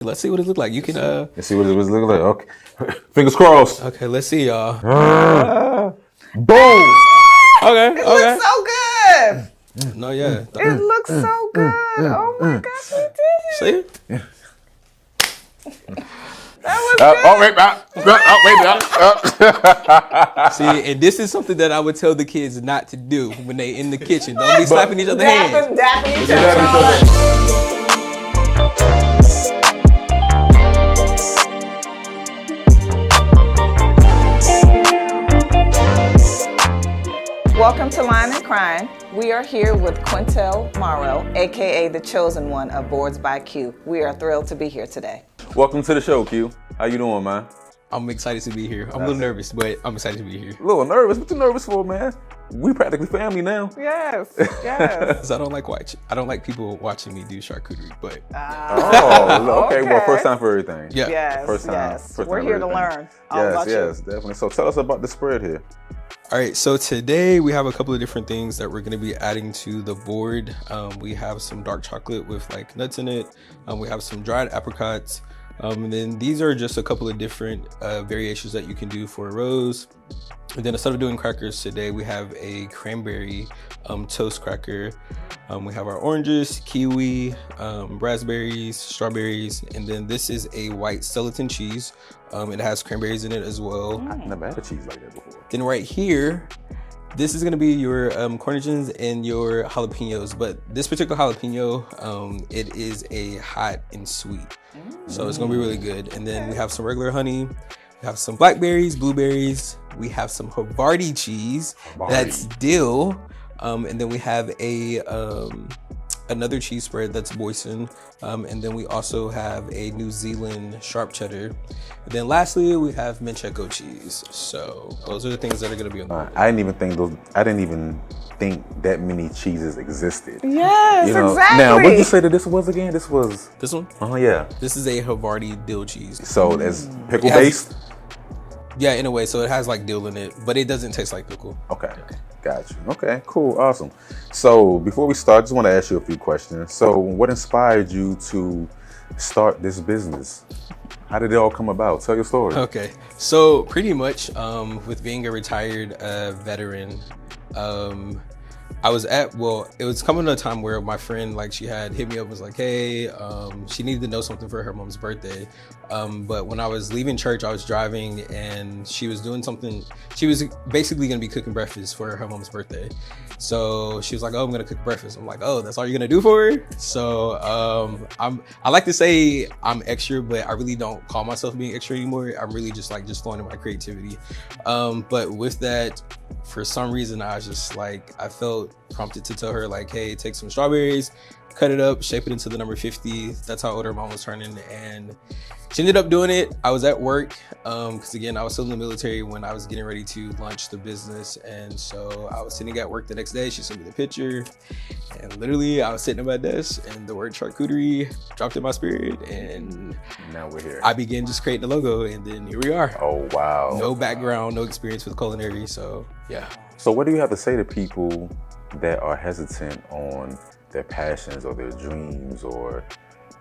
Let's see what it look like. You can Let's see what it was looking like. Okay. Fingers crossed. Okay, let's see y'all. Boom! Okay. It looks so good. No, yeah. It looks so good. Oh my gosh, we did it. See? That was good. See, and this is something that I would tell the kids not to do when they in the kitchen. Don't be slapping each other's hands. Dapping each other. Welcome to Lying Cryin. We are here with Quintel Morrow, aka the chosen one of Boards by Q. We are thrilled to be here today. Welcome to the show, Q. How you doing, man? I'm excited to be here. I'm a little nervous, but I'm excited to be here. A little nervous? What you nervous for, man? We practically family now. Yes. Because I don't like people watching me do charcuterie, but Okay. Well, first time for everything. yeah. Yes, First time. yes. First We're time here to everything. learn all about Yes, you. definitely. So tell us about the spread here. All right, so today we have a couple of different things that we're going to be adding to the board. We have some dark chocolate with like nuts in it. We have some dried apricots. And then these are just a couple of different variations that you can do for a rose. And then instead of doing crackers today, we have a cranberry toast cracker. We have our oranges, kiwi, raspberries, strawberries, and then this is a white skeleton cheese. It has cranberries in it as well. I've never had a cheese like that before. Then right here, this is gonna be your cornichons and your jalapenos, but this particular jalapeno, it is a hot and sweet. So it's gonna be really good. And then we have some regular honey, we have some blackberries, blueberries, we have some Havarti cheese, that's dill, and then we have a another cheese spread that's boysen, and then we also have a New Zealand sharp cheddar. And then lastly, we have manchego cheese. So those are the things that are gonna be on the board. I didn't even think that many cheeses existed. Yes, exactly. Now, what did you say that this was again? This was. This one? Yeah. This is a Havarti dill cheese. So it's pickle It has- based. Yeah, in a way. So it has like dill in it, but it doesn't taste like pickle. Okay. Got you. Okay, cool, awesome. So before we start, I just want to ask you a few questions. So what inspired you to start this business? How did it all come about? Tell your story. Okay, so pretty much with being a retired veteran, it was coming to a time where my friend, like, she had hit me up, was like, hey, she needed to know something for her mom's birthday. But when I was leaving church, I was driving and she was doing something. She was basically gonna be cooking breakfast for her mom's birthday. So she was like, oh, I'm gonna cook breakfast. I'm like, oh, that's all you're gonna do for her? So I like to say I'm extra, but I really don't call myself being extra anymore. I'm really just flowing in my creativity. But with that, for some reason, I was just like, I felt prompted to tell her like, hey, take some strawberries, cut it up, shape it into the number 50. That's how old her mom was turning. And she ended up doing it. I was at work, because again, I was still in the military when I was getting ready to launch the business. And so I was sitting at work the next day. She sent me the picture and literally I was sitting at my desk and the word charcuterie dropped in my spirit. And now we're here. I began just creating the logo and then here we are. Oh, wow. No background, no experience with culinary. So yeah. So what do you have to say to people that are hesitant on their passions or their dreams, or,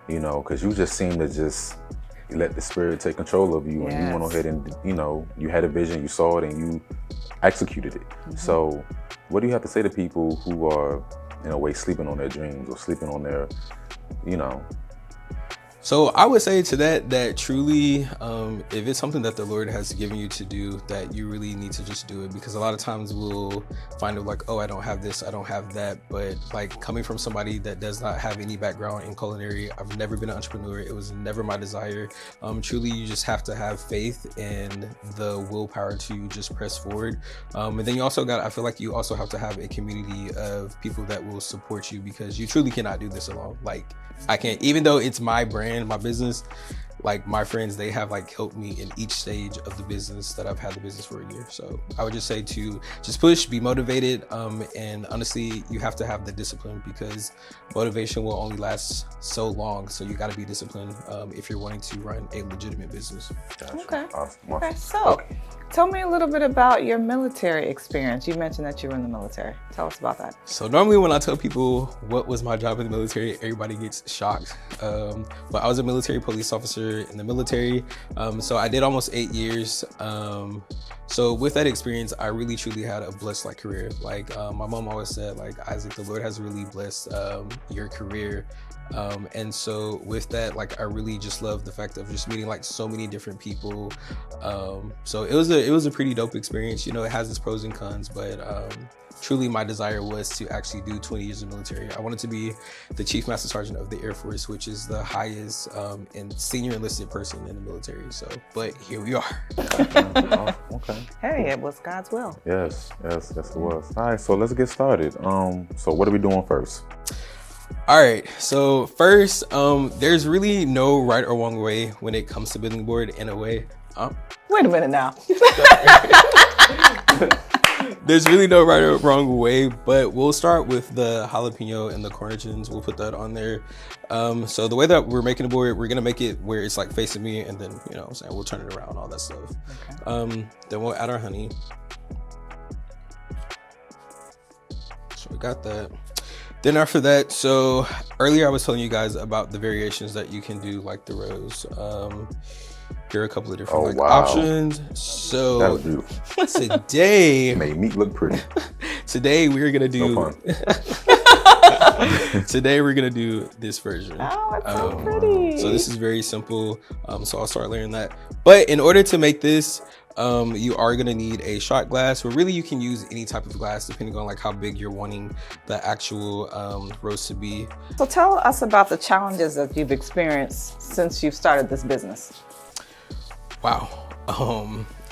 because you just seem to just let the spirit take control of you, and you went ahead and, you had a vision, you saw it, and you executed it. So what do you have to say to people who are, in a way, sleeping on their dreams or sleeping on their, So I would say to that truly, if it's something that the Lord has given you to do, that you really need to just do it, because a lot of times we'll find it like, oh, I don't have this, I don't have that. But like, coming from somebody that does not have any background in culinary, I've never been an entrepreneur. It was never my desire. Truly, you just have to have faith and the willpower to just press forward. And then I feel like you also have to have a community of people that will support you, because you truly cannot do this alone. Like, I can't, even though it's my brand, my business, like my friends, they have like helped me in each stage of the business that I've had the business for a year. So I would just say to just push, be motivated, and honestly, you have to have the discipline because motivation will only last so long. So you got to be disciplined if you're wanting to run a legitimate business. Gotcha. Okay. Awesome. Okay, so tell me a little bit about your military experience. You mentioned that you were in the military. Tell us about that. So normally when I tell people what was my job in the military, everybody gets shocked. But I was a military police officer in the military. So I did almost 8 years. So with that experience, I really truly had a blessed like career. Like my mom always said, like, Isaac, the Lord has really blessed your career. And so with that, like, I really just love the fact of just meeting like so many different people. So it was a pretty dope experience. You know, it has its pros and cons, but truly my desire was to actually do 20 years of military. I wanted to be the Chief Master Sergeant of the Air Force, which is the highest and senior enlisted person in the military. So, but here we are. Okay. Hey, it was God's will. Yes, it was. All right, so let's get started. So what are we doing first? All right, so first, there's really no right or wrong way when it comes to building a board in a way. Wait a minute now. There's really no right or wrong way, but we'll start with the jalapeno and the cornichons. We'll put that on there. So the way that we're making the board, we're gonna make it where it's like facing me, and then, you know what I'm saying, we'll turn it around, all that stuff. Okay. Then we'll add our honey. So we got that. Then after that, so earlier I was telling you guys about the variations that you can do, like the rose. Here are a couple of different options. So that was beautiful. Today made meat look pretty. Today we're gonna do. No fun. Today we're gonna do this version. Oh, it's so pretty. So this is very simple. So I'll start layering that. But in order to make this, you are gonna need a shot glass, or really you can use any type of glass depending on like how big you're wanting the actual roast to be. So tell us about the challenges that you've experienced since you've started this business. Wow.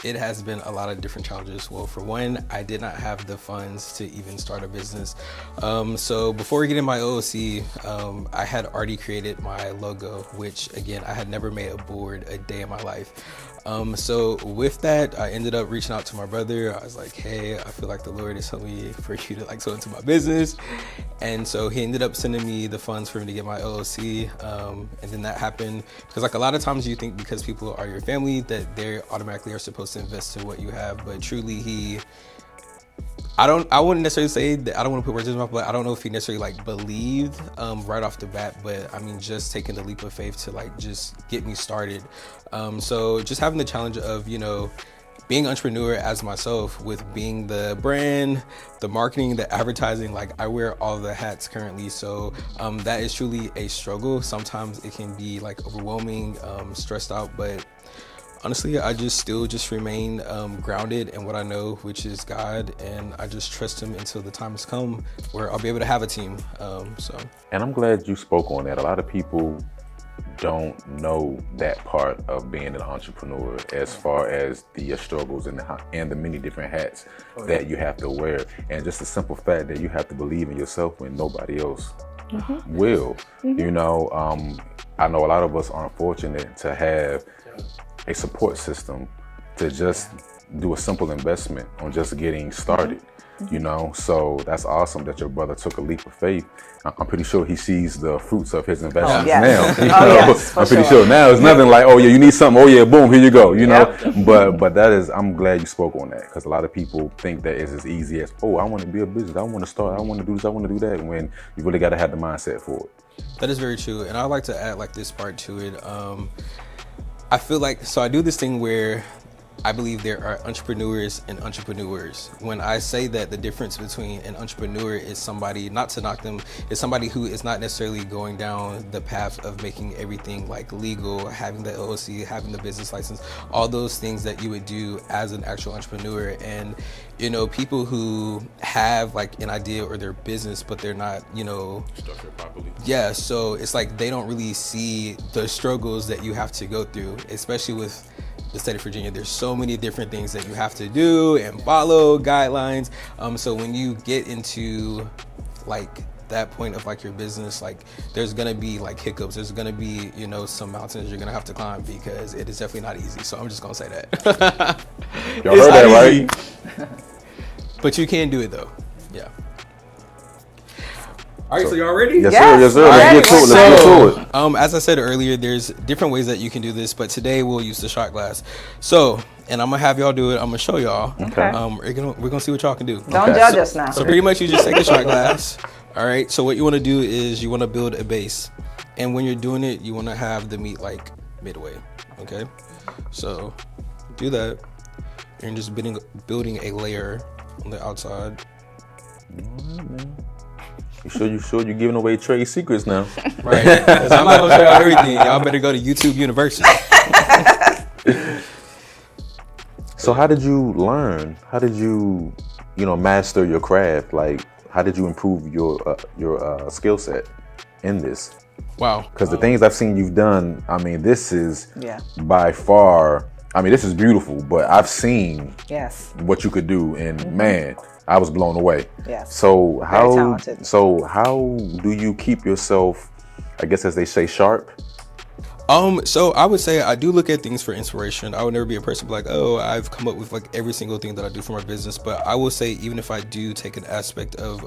It has been a lot of different challenges. Well, for one, I did not have the funds to even start a business. So before getting my OOC, I had already created my logo, which again, I had never made a board a day in my life. So with that, I ended up reaching out to my brother. I was like, hey, I feel like the Lord is telling me for you to like go into my business. And so he ended up sending me the funds for me to get my OOC. And then that happened because like a lot of times you think because people are your family that they automatically are supposed to invest in what you have. But truly I wouldn't necessarily say that, I don't want to put words in his mouth, but I don't know if he necessarily like believed right off the bat, but I mean, just taking the leap of faith to like just get me started. So just having the challenge of, you know, being an entrepreneur as myself with being the brand, the marketing, the advertising, like I wear all the hats currently. So that is truly a struggle. Sometimes it can be like overwhelming, stressed out, but honestly, I still remain grounded in what I know, which is God, and I just trust Him until the time has come where I'll be able to have a team. And I'm glad you spoke on that. A lot of people don't know that part of being an entrepreneur, as far as the struggles and the many different hats that you have to wear, and just the simple fact that you have to believe in yourself when nobody else will. You know, I know a lot of us aren't fortunate to have a support system to just do a simple investment on just getting started. You know, so that's awesome that your brother took a leap of faith. I'm pretty sure he sees the fruits of his investments now. I'm pretty sure now it's nothing like, oh yeah, you need something, oh yeah, boom, here you go, you know. But that is, I'm glad you spoke on that, because a lot of people think that it's as easy as, oh, I want to be a business, I want to start, I want to do this, I want to do that, when you really got to have the mindset for it. That is very true, and I'd like to add like this part to it. I feel like, so I do this thing where I believe there are entrepreneurs and entrepreneurs. When I say that the difference between an entrepreneur is somebody, not to knock them, is somebody who is not necessarily going down the path of making everything like legal, having the LLC, having the business license, all those things that you would do as an actual entrepreneur. And, you know, people who have like an idea or their business, but they're not, you know, structured properly. Yeah, so it's like they don't really see the struggles that you have to go through, especially with the state of Virginia. There's so many different things that you have to do and follow guidelines. So when you get into like that point of like your business, like there's gonna be like hiccups, there's gonna be, you know, some mountains you're gonna have to climb, because it is definitely not easy. So I'm just gonna say that. Y'all heard that, right? But you can do it though. Yeah. All right, so y'all ready? Yes, Yes. sir. Let's get to it. As I said earlier, there's different ways that you can do this, but today we'll use the shot glass. So, and I'm gonna have y'all do it. I'm gonna show y'all. Okay. We're gonna see what y'all can do. Don't judge us now. So pretty much you just take the shot glass. All right. So what you want to do is you want to build a base, and when you're doing it, you want to have the meat like midway. Okay. So do that, and just building a layer on the outside. You sure you're giving away trade secrets now? Right. 'Cause I'm not gonna show y'all everything. Y'all better go to YouTube University. So how did you learn? How did you master your craft? Like, how did you improve your skill set in this? Wow. Because the things I've seen you've done, I mean, this is Yeah. by far, I mean, this is beautiful, but I've seen Yes. what you could do, and man, I was blown away. Yes. So Very talented. how do you keep yourself, I guess as they say, sharp? So I would say I do look at things for inspiration. I would never be a person like, oh, I've come up with like every single thing that I do for my business. But I will say, even if I do take an aspect of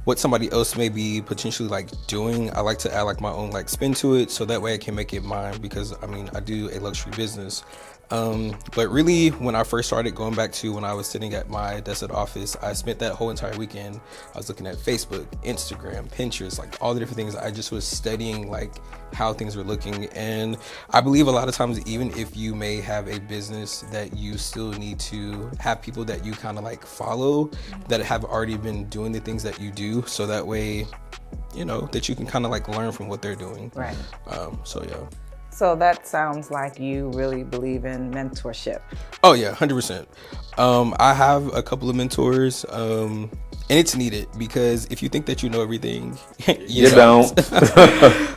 what somebody else may be potentially like doing, I like to add like my own like spin to it, so that way I can make it mine, because I mean, I do a luxury business. But really, when I first started, going back to when I was sitting at my desk at office, I spent that whole entire weekend, I was looking at Facebook, Instagram, Pinterest, like all the different things. I just was studying like how things were looking. And I believe a lot of times, even if you may have a business, that you still need to have people that you kind of like follow that have already been doing the things that you do. So that way, you know, that you can kind of like learn from what they're doing. Right. So yeah. So that sounds like you really believe in mentorship. Oh yeah, 100%. I have a couple of mentors, and it's needed, because if you think that you know everything, you don't.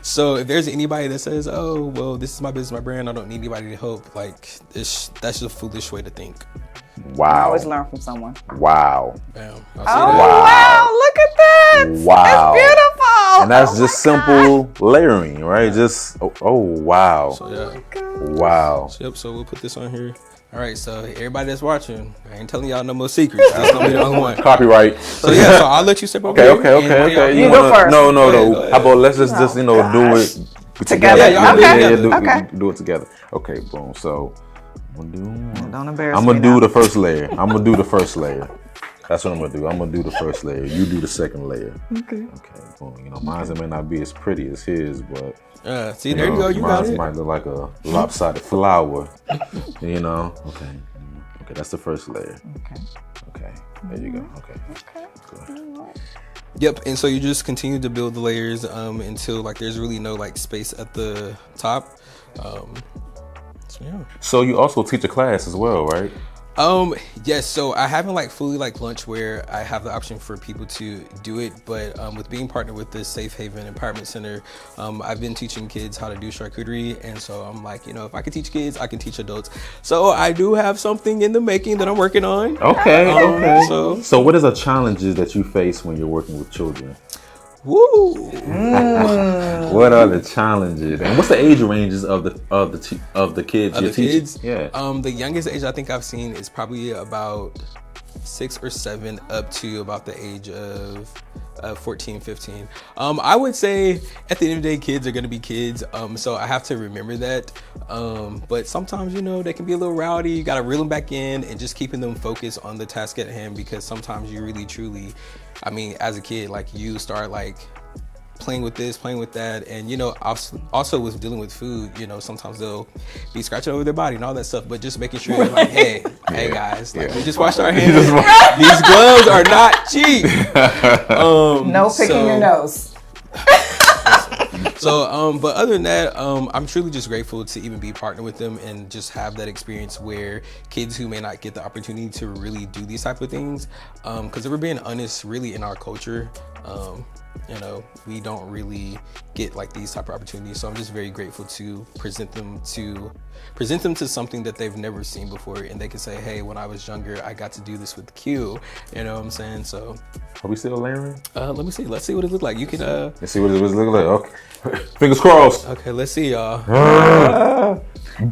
So if there's anybody that says, "Oh, well, this is my business, my brand, I don't need anybody to help," like that's just a foolish way to think. Wow. Always learn from someone. Wow. Bam. Oh wow! Look at that! Wow. It's beautiful. And that's just simple layering, right? Just wow. So yeah. Wow. So, yep. So we'll put this on here. All right. So everybody that's watching, I ain't telling y'all no more secrets. That's gonna be the only one. Copyright. So yeah. So I'll let you step over. Okay. You go first. No. Go How about let's just do it Together. Yeah, Okay. do it together. Okay, boom. So I'm gonna do one. Don't embarrass I'm me gonna do now. the first layer. That's what I'm gonna do. I'm gonna do the first layer. You do the second layer. Okay. Boom. You know, mine may not be as pretty as his, but See, there you go. You got mine it. might look like a lopsided flower. You know. Okay. That's the first layer. Okay. There you go. Okay. Good. Yep, and so you just continue to build the layers until like there's really no like space at the top. So yeah. So you also teach a class as well, right? Yes, so I haven't like fully like launched where I have the option for people to do it, but with being partnered with the Safe Haven Empowerment Center, I've been teaching kids how to do charcuterie, and so I'm like, you know, if I can teach kids, I can teach adults. So I do have something in the making that I'm working on. Okay. So what are the challenges that you face when you're working with children? woo. What are the challenges, and what's the age ranges of the kids you're teaching? Kids? Yeah. The youngest age I think I've seen is probably about 6 or 7 up to about the age of 14, 15. I would say at the end of the day, kids are going to be kids. So I have to remember that. But sometimes, you know, they can be a little rowdy. You got to reel them back in and just keeping them focused on the task at hand, because sometimes you really, truly, I mean, as a kid, like you start like playing with this, playing with that. And, you know, also with dealing with food, you know, sometimes they'll be scratching over their body and all that stuff, but just making sure you're like, hey guys, like we just washed our hands. These gloves are not cheap. No picking your nose. So, but other than that, I'm truly just grateful to even be partnered with them and just have that experience where kids who may not get the opportunity to really do these type of things, because if we're being honest, really in our culture, you know, we don't really get like these type of opportunities. So I'm just very grateful to present them to something that they've never seen before, and they can say, hey, when I was younger, I got to do this with Q. You know what I'm saying? So are we still layering? let me see. Let's see what it looks like. You can let's see what it looks like. Okay. Fingers crossed. Okay, let's see, y'all. Boom!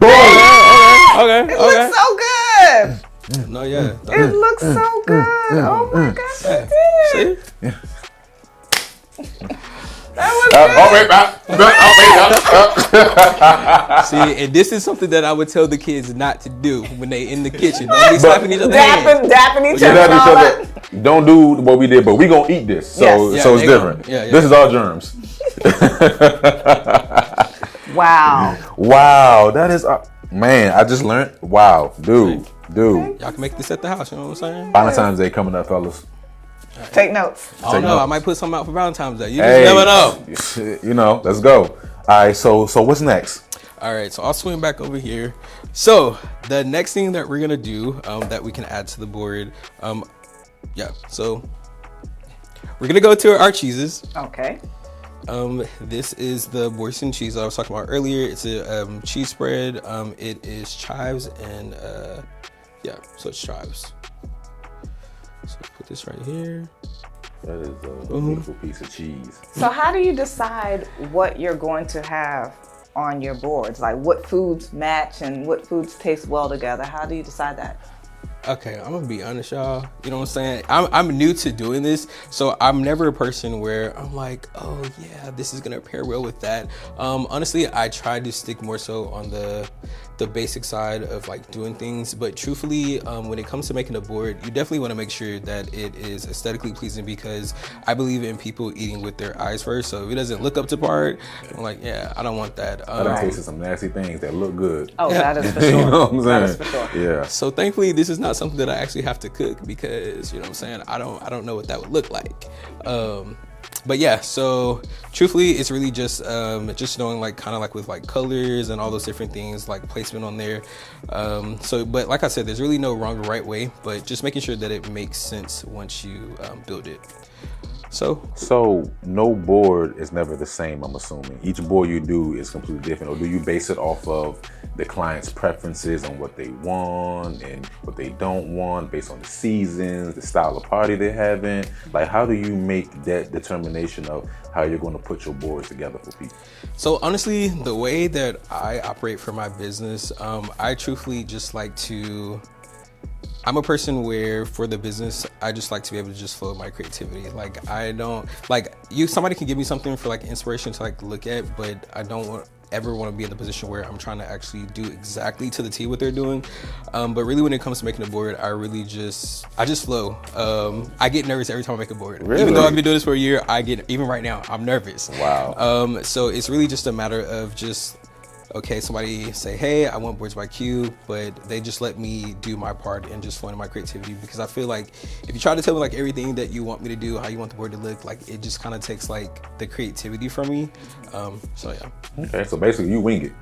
Okay. It looks so good. No, yeah. It looks so good. Oh my gosh, you did. See? That was good. See, and this is something that I would tell the kids not to do when they in the kitchen. Don't be slapping each other. Dapping each other. And all that. Don't do what we did, but we gonna eat this. So Yes. so it's different. Yeah. This is our germs. Wow. Wow, that is man. I just learned. Wow, dude. Y'all can make this at the house. You know what I'm saying? Valentine's Day coming up, fellas. Take notes. I don't know. I might put something out for Valentine's Day. You just never know. You know, let's go. All right, so what's next? All right, so I'll swing back over here. So the next thing that we're gonna do that we can add to the board, so we're gonna go to our cheeses. Okay. This is the Boursin cheese I was talking about earlier. It's a cheese spread. It is chives and so it's chives. So put this right here. That is a beautiful piece of cheese. So how do you decide what you're going to have on your boards? Like what foods match and what foods taste well together? How do you decide that? Okay, I'm gonna be honest, y'all. You know what I'm saying? I'm new to doing this, so I'm never a person where I'm like, oh yeah, this is gonna pair well with that. Honestly, I try to stick more so on the basic side of like doing things, but truthfully, when it comes to making a board, you definitely want to make sure that it is aesthetically pleasing, because I believe in people eating with their eyes first. So if it doesn't look up to par, I'm like, yeah, I don't want that. I done tasted some nasty things that look good. Oh, that is for sure. You know what I'm saying? That is for sure. Yeah. So thankfully, this is not something that I actually have to cook, because you know what I'm saying, I don't know what that would look like. But yeah, so truthfully, it's really just knowing like kind of like with like colors and all those different things, like placement on there. But like I said, there's really no wrong or right way, but just making sure that it makes sense once you build it. So no board is never the same, I'm assuming. Each board you do is completely different, or do you base it off of the client's preferences on what they want and what they don't want, based on the seasons, the style of party they're having? Like, how do you make that determination of how you're going to put your boards together for people? So honestly, the way that I operate for my business, I truthfully just like to, I'm a person where for the business, I just like to be able to just flow with my creativity. Like I don't, like somebody can give me something for like inspiration to like look at, but I don't ever want to be in the position where I'm trying to actually do exactly to the T what they're doing. But really when it comes to making a board, I just flow. I get nervous every time I make a board. Really? Even though I've been doing this for a year, even right now, I'm nervous. Wow. So it's really just a matter of just, okay, somebody say, hey, I want boards by Q, but they just let me do my part and just flow into my creativity, because I feel like if you try to tell me like everything that you want me to do, how you want the board to look, like it just kind of takes like the creativity from me. So yeah. Okay, so basically you wing it.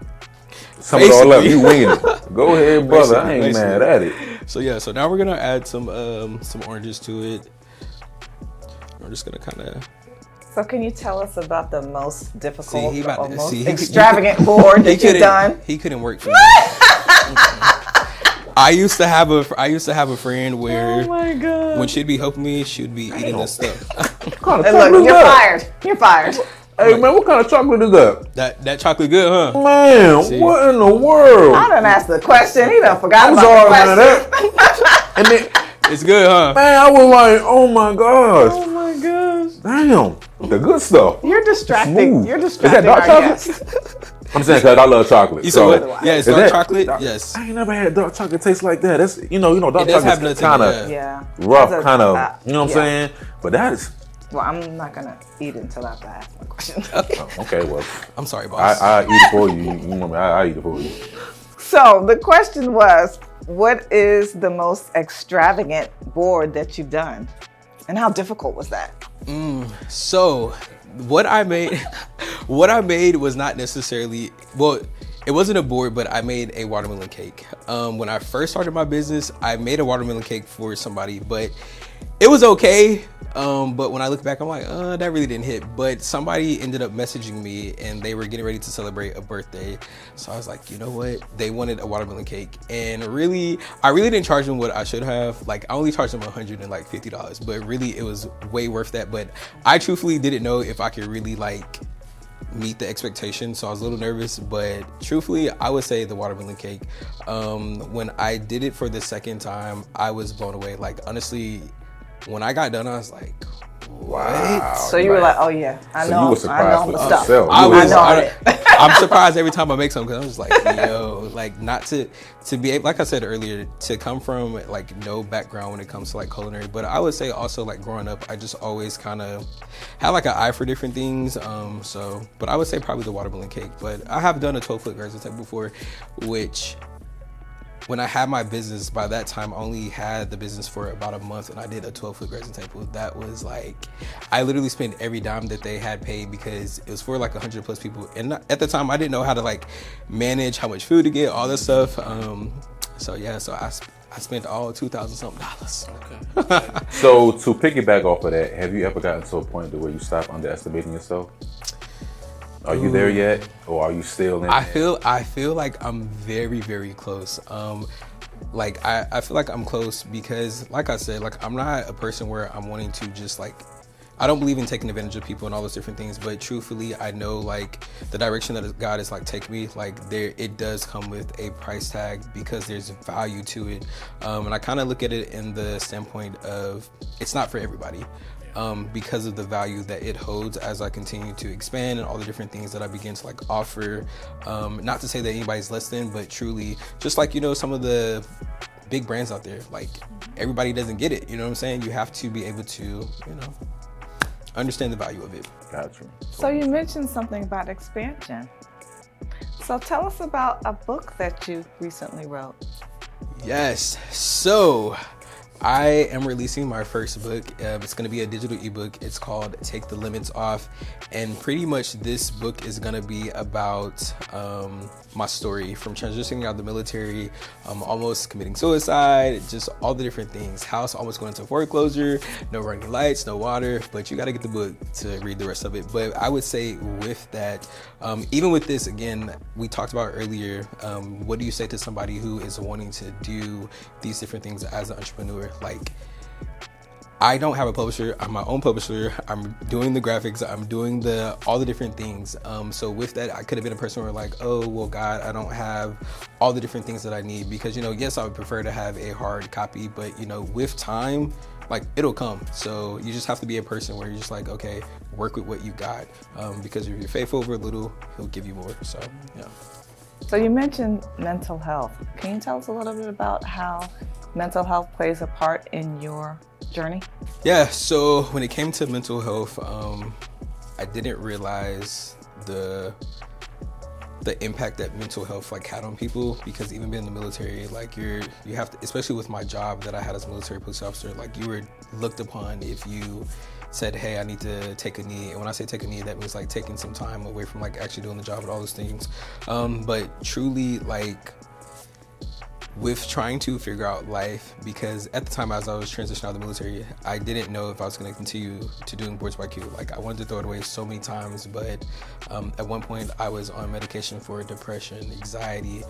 Some of it all up, you winging it. Go ahead, brother. I ain't mad at it. So yeah, so now we're gonna add some oranges to it. We're just gonna kind of. So can you tell us about the most difficult or most he extravagant board that you've done? He couldn't work for me. I used to have a friend where when she'd be helping me, she'd be eating this stuff. Look, you're fired. You're fired. Hey man, what kind of chocolate is that? That chocolate good, huh? Man, See? what in the world? I done asked the question. He done forgot I'm about sorry, the man. question. And then, It's good, huh? man, I was like, oh my gosh. Oh my gosh. Damn, the good stuff. You're distracting. Smooth. You're Is distracting that dark our chocolate? guests. I'm saying because I love chocolate. You so said what? Yeah, it's is dark that- chocolate. Yes. I ain't never had dark chocolate taste like that. That's dark It does have chocolate's nuts in it, kind of Yeah. rough, That's a- kind of, you know what I'm yeah. saying? But that is, Well, I'm not gonna eat it until after I ask my question. okay, well, I'm sorry, boss. I eat it for you. You want me? I eat it for you. So the question was, what is the most extravagant board that you've done? And how difficult was that? So what I made was not necessarily, well, It wasn't a board, but I made a watermelon cake. When I first started my business, I made a watermelon cake for somebody, but it was okay. But when I look back, I'm like, that really didn't hit. But somebody ended up messaging me and they were getting ready to celebrate a birthday. So I was like, you know what? They wanted a watermelon cake. And really, I really didn't charge them what I should have. Like, I only charged them $150, but really it was way worth that. But I truthfully didn't know if I could really like meet the expectation, so I was a little nervous, but truthfully I would say the watermelon cake. When I did it for the second time, I was blown away. Like, honestly, when I got done, I was like, what? Wow. So you were like, oh yeah, I know. You were surprised with stuff. yourself. I'm surprised every time I make something, because I was like, yo, like, not to be able, like I said earlier, to come from like no background when it comes to like culinary, but I would say also like growing up, I just always kind of had like an eye for different things. But I would say probably the watermelon cake. But I have done a 12-foot raisin table before, which when I had my business, by that time I only had the business for about a month, and I did a 12-foot raisin table. That was like, I literally spent every dime that they had paid, because it was for like 100 plus people. And at the time I didn't know how to like manage how much food to get, all this stuff. So I spent all $2,000 something. Okay. So to piggyback off of that, have you ever gotten to a point where you stop underestimating yourself? Are you there yet, or are you still in? I feel like I'm very, very close. Like I feel like I'm close because, like I said, like I'm not a person where I'm wanting to just like, I don't believe in taking advantage of people and all those different things, but truthfully, I know like the direction that God is like taking me, like it does come with a price tag, because there's value to it. And I kind of look at it in the standpoint of, it's not for everybody. Because of the value that it holds as I continue to expand and all the different things that I begin to like offer. Not to say that anybody's less than, but truly, just like, you know, some of the big brands out there, like everybody doesn't get it, you know what I'm saying? You have to be able to, you know, understand the value of it. Gotcha. So you mentioned something about expansion. So tell us about a book that you recently wrote. Yes, so I am releasing my first book. It's going to be a digital ebook. It's called Take the Limits Off. And pretty much this book is going to be about my story from transitioning out of the military, almost committing suicide, just all the different things. House almost going into foreclosure, no running lights, no water, but you got to get the book to read the rest of it. But I would say with that, even with this, again, we talked about earlier, what do you say to somebody who is wanting to do these different things as an entrepreneur? Like, I don't have a publisher. I'm my own publisher. I'm doing the graphics. I'm doing all the different things. So with that, I could have been a person where like, oh, well, God, I don't have all the different things that I need, because, you know, yes, I would prefer to have a hard copy, but, you know, with time, like, it'll come. So you just have to be a person where you're just like, okay, work with what you got, because if you're faithful over a little, he'll give you more. So, yeah. So you mentioned mental health. Can you tell us a little bit about how mental health plays a part in your journey? Yeah, so when it came to mental health, I didn't realize the impact that mental health like had on people, because even being in the military, like you have to, especially with my job that I had as a military police officer, like you were looked upon if you said, hey, I need to take a knee. And when I say take a knee, that means like taking some time away from like actually doing the job and all those things. But truly, like, with trying to figure out life, because at the time as I was transitioning out of the military, I didn't know if I was going to continue to doing boards by Q. Like, I wanted to throw it away so many times, but at one point I was on medication for depression, anxiety,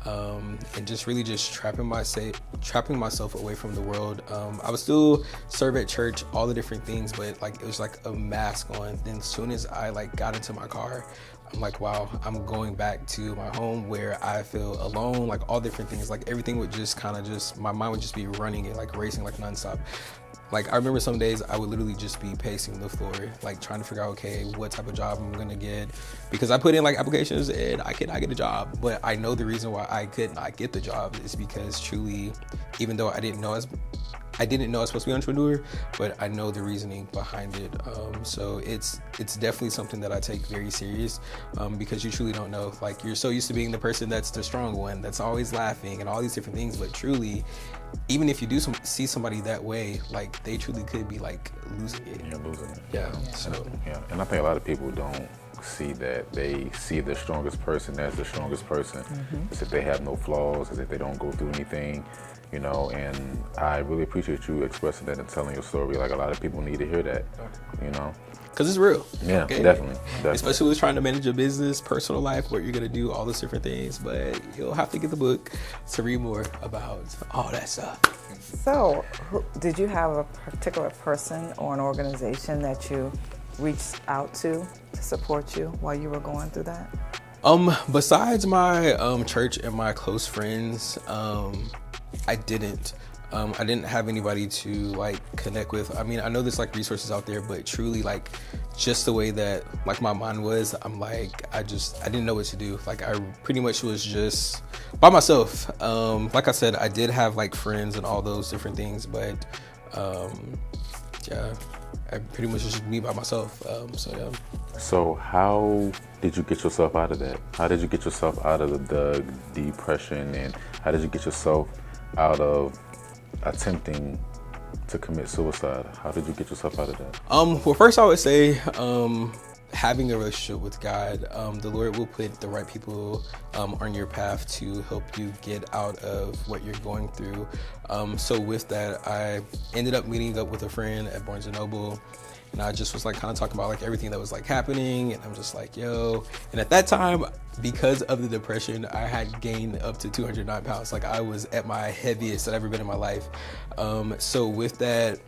and just really just trapping myself away from the world. I would still serve at church, all the different things, but like it was like a mask on. Then as soon as I like got into my car, I'm like, wow, I'm going back to my home where I feel alone, like all different things, like everything would just kind of just, my mind would just be running and like racing like nonstop. Like, I remember some days I would literally just be pacing the floor, like trying to figure out, okay, what type of job I'm gonna get, because I put in like applications and I could not get a job, but I know the reason why I could not get the job is because truly, even though I didn't know I was supposed to be an entrepreneur, but I know the reasoning behind it. So it's definitely something that I take very serious, because you truly don't know. Like, you're so used to being the person that's the strong one, that's always laughing and all these different things, but truly, even if you do see somebody that way, like they truly could be like losing it. You're losing it. Yeah. And I think a lot of people don't see that. They see the strongest person as the strongest person, as if they have no flaws, as if they don't go through anything, you know. And I really appreciate you expressing that and telling your story. Like, a lot of people need to hear that, you know. Because it's real. Yeah, definitely. Especially with trying to manage your business, personal life, what you're going to do, all those different things. But you'll have to get the book to read more about all that stuff. So, did you have a particular person or an organization that you reached out to support you while you were going through that? Besides my church and my close friends, I didn't. I didn't have anybody to like connect with. I mean, I know there's like resources out there, but truly like just the way that like my mind was, I'm like, I didn't know what to do. Like, I pretty much was just by myself. Like I said, I did have like friends and all those different things, but yeah, I pretty much just me by myself. So how did you get yourself out of that? How did you get yourself out of the depression, and how did you get yourself out of attempting to commit suicide? How did you get yourself out of that? Well, first I would say having a relationship with God. The Lord will put the right people on your path to help you get out of what you're going through. So with that, I ended up meeting up with a friend at Barnes & Noble. And I just was like kind of talking about like everything that was like happening. And I'm just like, yo. And at that time, because of the depression, I had gained up to 209 pounds. Like, I was at my heaviest I've ever been in my life. So with that,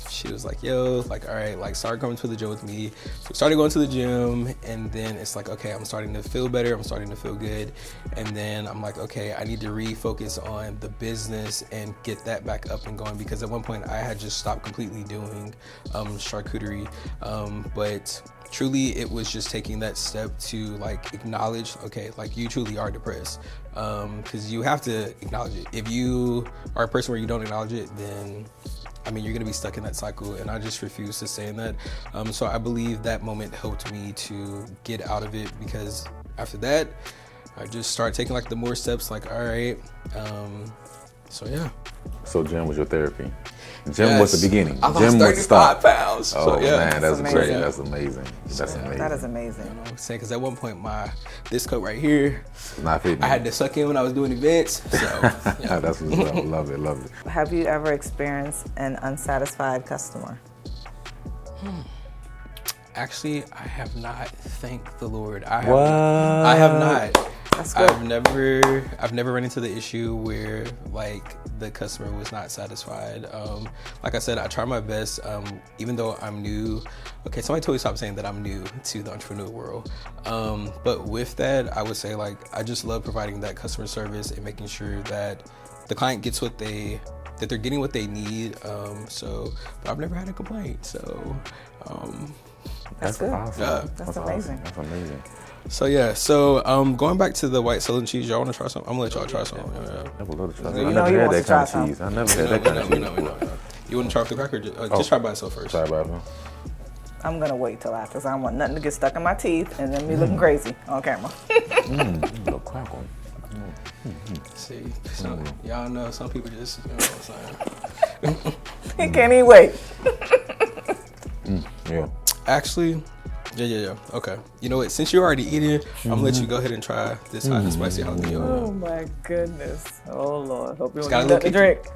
she was like, yo, like, all right, like, start coming to the gym with me. So we started going to the gym, and then it's like, okay, I'm starting to feel better. I'm starting to feel good. And then I'm like, okay, I need to refocus on the business and get that back up and going, because at one point I had just stopped completely doing charcuterie. But truly, it was just taking that step to like acknowledge, okay, like, you truly are depressed. Because you have to acknowledge it. If you are a person where you don't acknowledge it, then I mean, you're gonna be stuck in that cycle, and I just refuse to stay in that. So I believe that moment helped me to get out of it, because after that, I just started taking like the more steps, like, all right, so yeah. So gym was your therapy. Gym was the beginning. I lost Gym was the 35 stop. pounds. Oh So, yeah. man, that's amazing. great. That's amazing. That's amazing. That is amazing. You know what I'm saying? Because at one point, this coat right here, Not fitting. I had to suck in when I was doing events. So yeah. That's what's up. Love it. Love it. Have you ever experienced an unsatisfied customer? Actually, I have not. Thank the Lord. I What? have not. That's good. I've never run into the issue where like the customer was not satisfied. Like I said, I try my best, even though I'm new. Okay, somebody told me stop saying that I'm new to the entrepreneurial world. But with that, I would say like I just love providing that customer service and making sure that the client gets that they're getting what they need. But I've never had a complaint. So That's good. Awesome. Yeah. That's amazing. Awesome. That's amazing. So yeah, so going back to the white Southern cheese, y'all want to try some? I'm gonna let y'all try some. Yeah. I would love to try You that. I know he never had wants that to try kind of some. cheese. I never had that kind of We cheese. know. You want to try with the cracker? Just try by itself first. Sorry about that. I'm gonna wait till after, because I don't want nothing to get stuck in my teeth and then me looking crazy on camera. Little crackle. See, y'all know some people just, you know what I'm saying. He can't even wait. Yeah. Actually, yeah. Okay. You know what? Since you're already eating, I'm gonna let you go ahead and try this hot and spicy jalapeno. Oh my goodness. Oh Lord. Hope you It's don't got a need nothing to little drink.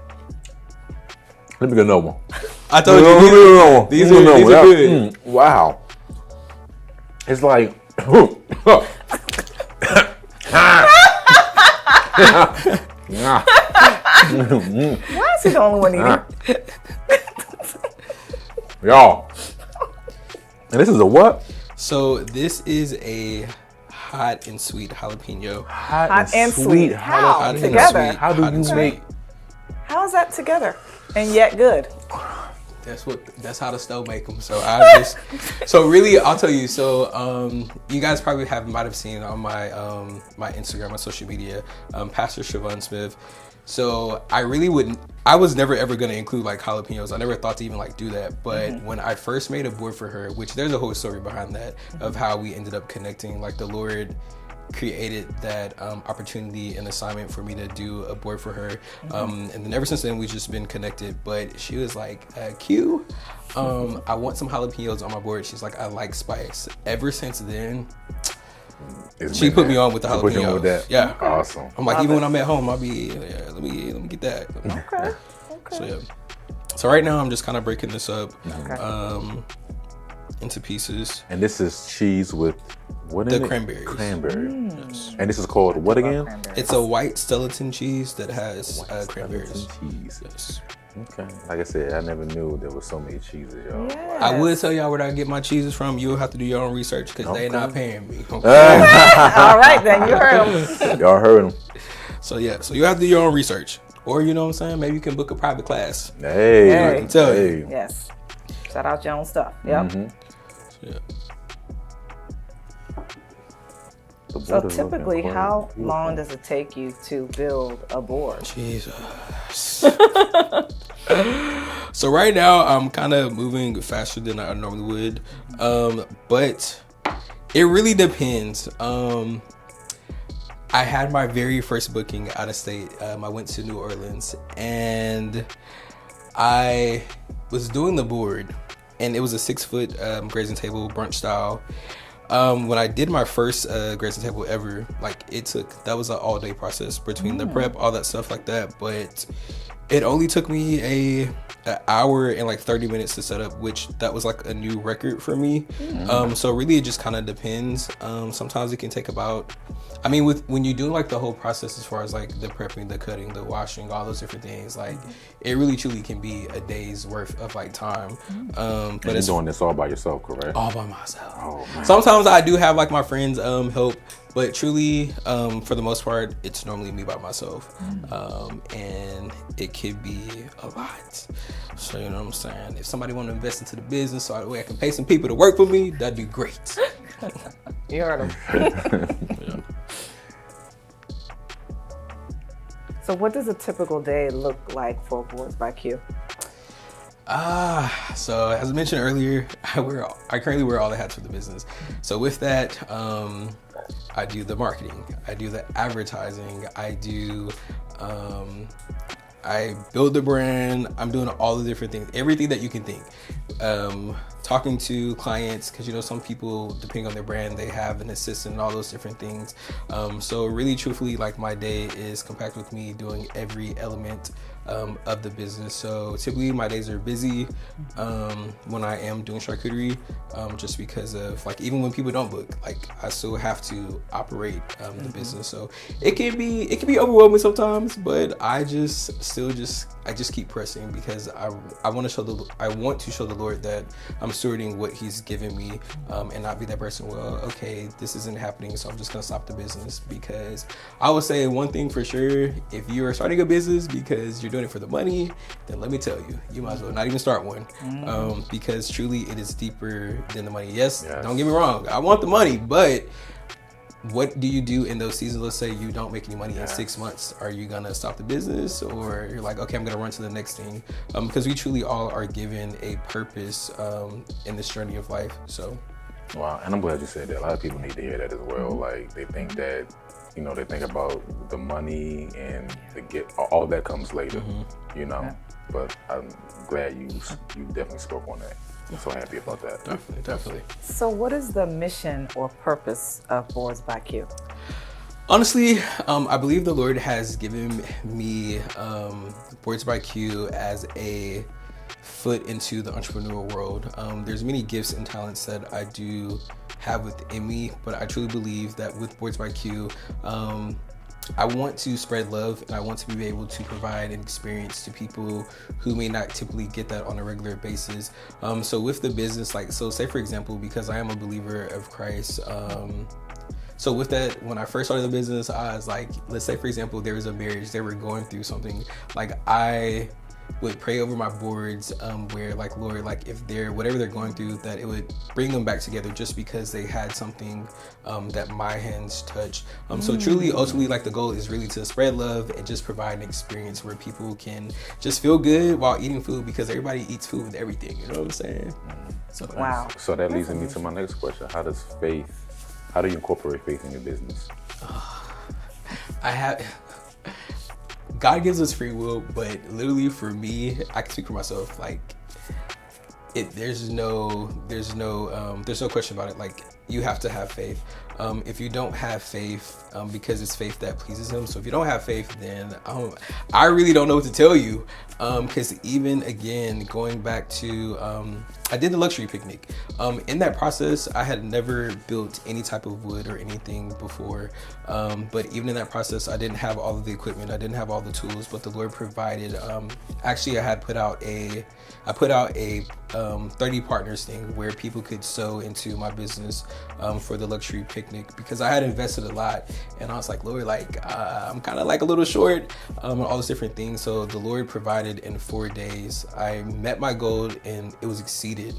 Let me get another one. I told you these are good. Wow. It's like. Why is he the only one eating? Y'all. And this is a what? So this is a hot and sweet jalapeno. Hot and sweet. How? Hot and Together? sweet, How do hot and you sweet. make? How is that together? And yet good. That's how the stove make them. So so really, I'll tell you. So you guys probably might have seen on my my Instagram, my social media, Pastor Cheffin Smith. So I was never ever gonna include like jalapenos. I never thought to even like do that. But when I first made a board for her, which there's a whole story behind that of how we ended up connecting. Like the Lord created that opportunity and assignment for me to do a board for her. And then ever since then, we've just been connected. But she was like, Q, I want some jalapenos on my board. She's like, I like spice. Ever since then, she put me on with the jalapenos. Yeah. Awesome. I'm like, even when I'm at home, I'll be, let me get that. Okay. So yeah. So right now I'm just kind of breaking this up into pieces. And this is cheese with what in The it? cranberries. Cranberry. Yes. And this is called what again? It's a white skeleton cheese that has cranberries. Cheese. Yes. Okay. Like I said, I never knew there was so many cheeses, y'all. Yes. I would tell y'all where I get my cheeses from. You'll have to do your own research because they're not paying me. All right, then you heard them. Y'all heard him. So yeah, so you have to do your own research. Or you know what I'm saying? Maybe you can book a private class. Hey. I can tell you. Yes. Shout out your own stuff. Yep. So, yeah. The So board is typically, looking how quite long beautiful. does it take you to build a board? Jesus. So right now I'm kind of moving faster than I normally would, but it really depends. I had my very first booking out of state. I went to New Orleans and I was doing the board, and it was a 6-foot grazing table, brunch style. When I did my first grazing table ever, like that was an all-day process between the prep, all that stuff like that. But it only took me an hour and like 30 minutes to set up, which that was like a new record for me. So really it just kind of depends. Sometimes it can take about, when you do like the whole process as far as like the prepping, the cutting, the washing, all those different things, like it really truly can be a day's worth of like time. But You're it's doing this all by yourself, correct? all by myself. Oh, man. Sometimes I do have like my friends help, but truly for the most part it's normally me by myself. And it could be a lot. So you know what I'm saying, if somebody want to invest into the business so that way I can pay some people to work for me, that'd be great. You heard them. So what does a typical day look like for Boards by Q? So as I mentioned earlier, I currently wear all the hats for the business. So with that, I do the marketing, I do the advertising, I build the brand, I'm doing all the different things, everything that you can think. Talking to clients, because some people, depending on their brand, they have an assistant and all those different things. So really truthfully, like my day is compact with me doing every element of the business. So typically my days are busy when I am doing charcuterie, just because of like, even when people don't book, like I still have to operate the business. So it can be overwhelming sometimes, but I just keep pressing because I want to show the Lord that I'm stewarding what He's given me, and not be that person, well, okay, this isn't happening, so I'm just gonna stop the business. Because I would say one thing for sure, if you are starting a business because you're doing it for the money, then let me tell you, you might as well not even start one. Because truly it is deeper than the money. Yes, don't get me wrong, I want the money, but what do you do in those seasons? Let's say you don't make any money in 6 months. Are you gonna stop the business, or you're like, okay, I'm gonna run to the next thing? Because we truly all are given a purpose in this journey of life. So, wow, and I'm glad you said that. A lot of people need to hear that as well. Like they think that, they think about the money and all that comes later, But I'm glad you definitely spoke on that. I'm so happy about that. Definitely. So what is the mission or purpose of Boards by Q? Honestly, I believe the Lord has given me Boards by Q as a foot into the entrepreneurial world. There's many gifts and talents that I do have within me, but I truly believe that with Boards by Q, I want to spread love, and I want to be able to provide an experience to people who may not typically get that on a regular basis. So with the business, say for example, because I am a believer of Christ, so with that, when I first started the business, I was like, let's say for example, there was a marriage, they were going through something, like I would pray over my boards where like, Lord, like if whatever they're going through, that it would bring them back together just because they had something that my hands touched. So truly, ultimately, like the goal is really to spread love and just provide an experience where people can just feel good while eating food, because everybody eats food with everything, you know what I'm saying? So Wow. So that leads me to my next question. How does faith How do you incorporate faith in your business? God gives us free will, but literally for me, I can speak for myself. Like, there's no question about it. Like, you have to have faith. If you don't have faith, because it's faith that pleases Him. So if you don't have faith, then I really don't know what to tell you. Because even again, going back to, I did the luxury picnic. In that process, I had never built any type of wood or anything before. But even in that process, I didn't have all of the equipment. I didn't have all the tools, but the Lord provided. Actually, I had put out a 30 partners thing where people could sow into my business for the luxury picnic, because I had invested a lot, and I was like, Lord, like I'm kind of like a little short on all these different things. So the Lord provided in 4 days. I met my goal and it was exceeded.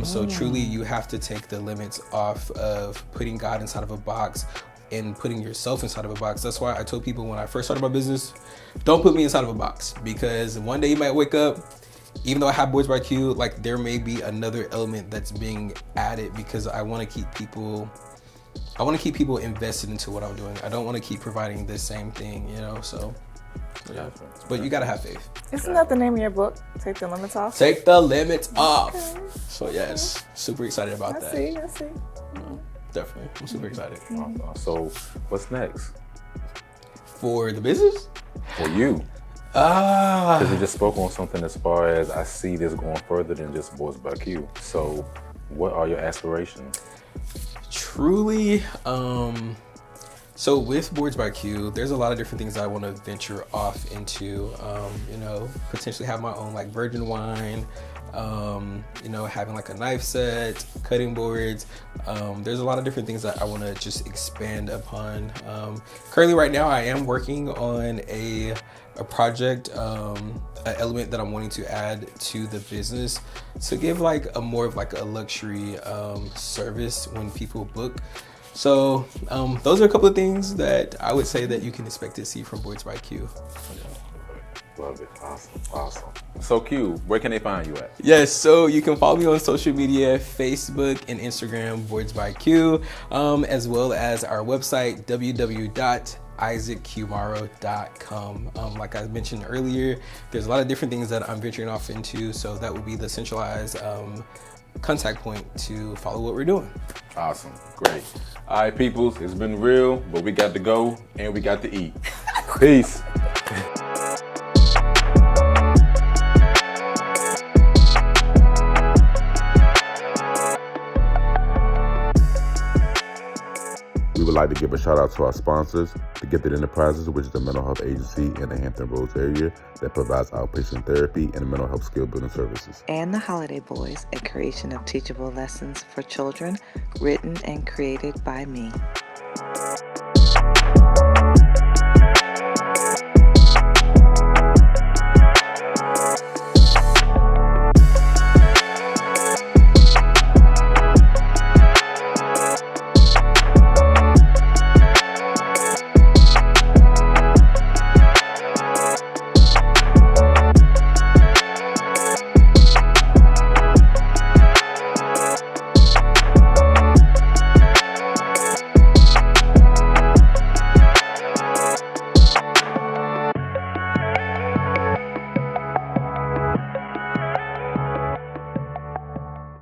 So truly, you have to take the limits off of putting God inside of a box and putting yourself inside of a box. That's why I told people when I first started my business, don't put me inside of a box, because one day you might wake up, even though I have Boards by Q, like there may be another element that's being added, because I want to keep people invested into what I'm doing. I don't want to keep providing the same thing, you know, so yeah. But you gotta have faith. Isn't that the name of your book? Take the limits off? Take the limits off. Okay. So yes, super excited about that. I see. Definitely, I'm super excited. So what's next For the business? for you? Because you just spoke on something as far as I see this going further than just Boards by Q. So what are your aspirations? Truly, so with Boards by Q, there's a lot of different things I want to venture off into. You know, potentially have my own like virgin wine. You know, having like a knife set, cutting boards. There's a lot of different things that I want to just expand upon. Currently, right now, I am working on a project, an element that I'm wanting to add to the business to give like a more of like a luxury service when people book. So those are a couple of things that I would say that you can expect to see from Boards by Q. Love it. Awesome. So Q, where can they find you at? Yes, so you can follow me on social media, Facebook and Instagram, Boards by Q, as well as our website, www.isaacqmorrow.com. Like I mentioned earlier, there's a lot of different things that I'm venturing off into, so that would be the centralized contact point to follow what we're doing. Awesome. Great. All right, peoples, it's been real, but we got to go and we got to eat. Peace. We would like to give a shout out to our sponsors, The Gifted Enterprises, which is a mental health agency in the Hampton Roads area that provides outpatient therapy and mental health skill building services. And The Holiday Boys, a creation of teachable lessons for children, written and created by me.